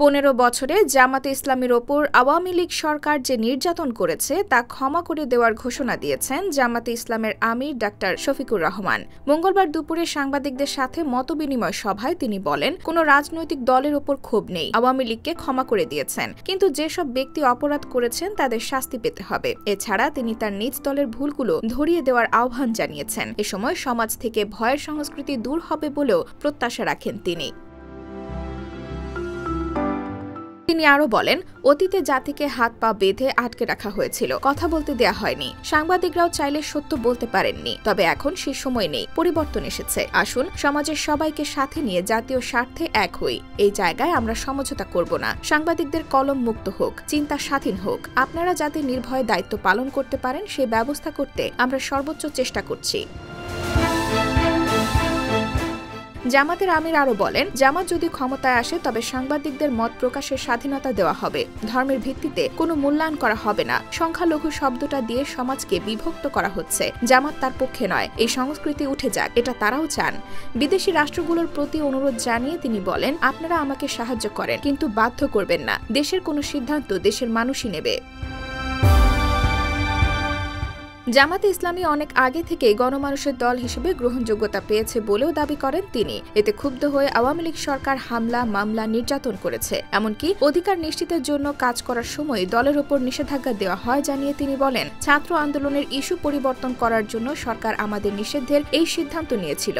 15 বছরে জামাতে ইসলামীর ওপর আওয়ামী লীগ সরকার যে নির্যাতন করেছে তা ক্ষমা করে দেওয়ার ঘোষণা দিয়েছেন জামাতে ইসলামের আমির ডাক্তার শফিকুর রহমান। মঙ্গলবার দুপুরে সাংবাদিকদের সাথে মতবিনিময় সভায় তিনি বলেন, কোনো রাজনৈতিক দলের ওপর ক্ষোভ নেই, আওয়ামী লীগকে ক্ষমা করে দিয়েছেন, কিন্তু যেসব ব্যক্তি অপরাধ করেছেন তাদের শাস্তি পেতে হবে। এছাড়া তিনি তার নিজ দলের ভুলগুলো ধরিয়ে দেওয়ার আহ্বান জানিয়েছেন। এ সময় সমাজ থেকে ভয়ের সংস্কৃতি দূর হবে বলেও প্রত্যাশা রাখেন তিনি। তিনি আরো বলেন, অতীতে জাতিকে হাত পা বেঁধে আটকে রাখা হয়েছিল, কথা বলতে দেয়া হয়নি, সাংবাদিকরাও চাইলে সত্য বলতে পারেননি। তবে এখন সে সময় নেই, পরিবর্তন এসেছে। আসুন সমাজের সবাইকে সাথে নিয়ে জাতীয় স্বার্থে এক হই। এই জায়গায় আমরা সমঝোতা করব না। সাংবাদিকদের কলম মুক্ত হোক, চিন্তা স্বাধীন হোক। আপনারা যাতে নির্ভয়ে দায়িত্ব পালন করতে পারেন সেই ব্যবস্থা করতে আমরা সর্বোচ্চ চেষ্টা করছি। জামাতের আমির আরো বলেন, জামাত যদি ক্ষমতায় আসে তবে সাংবাদিকদের মত প্রকাশের স্বাধীনতা দেওয়া হবে, ধর্মের ভিত্তিতে কোনো মূল্যায়ন করা হবে না। সংখ্যালঘু শব্দটা দিয়ে সমাজকে বিভক্ত করা হচ্ছে, জামাত তার পক্ষে নয়। এই সংস্কৃতি উঠে যাক, এটা তারাও চান। বিদেশি রাষ্ট্রগুলোর প্রতি অনুরোধ জানিয়ে তিনি বলেন, আপনারা আমাকে সাহায্য করেন, কিন্তু বাধ্য করবেন না। দেশের কোনো সিদ্ধান্ত দেশের মানুষই নেবে। জামাতে ইসলামী অনেক আগে থেকেই গণমানুষের দল হিসেবে গ্রহণযোগ্যতা পেয়েছে বলেও দাবি করেন তিনি। এতে ক্ষুব্ধ হয়ে আওয়ামী লীগ সরকার হামলা, মামলা, নির্যাতন করেছে। এমনকি অধিকার নিশ্চিতের জন্য কাজ করার সময় দলের ওপর নিষেধাজ্ঞা দেওয়া হয় জানিয়ে তিনি বলেন, ছাত্র আন্দোলনের ইস্যু পরিবর্তন করার জন্য সরকার আমাদের নিষেধের এই সিদ্ধান্ত নিয়েছিল।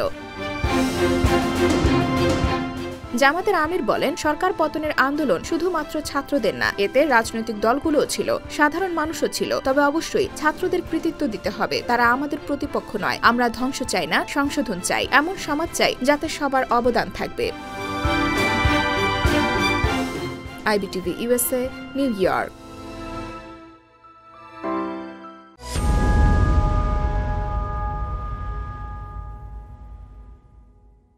জামাতের আমির বলেন, সরকার পতনের আন্দোলন শুধুমাত্র ছাত্রদের না, এতে রাজনৈতিক দলগুলোও ছিল, সাধারণ মানুষও ছিল। তবে অবশ্যই ছাত্রদের কৃতিত্ব দিতে হবে, তারা আমাদের প্রতিপক্ষ নয়। আমরা ধ্বংস চাই না, সংশোধন চাই, এমন সমাজ চাই যাতে সবার অবদান থাকবে। IBTV USA, new York.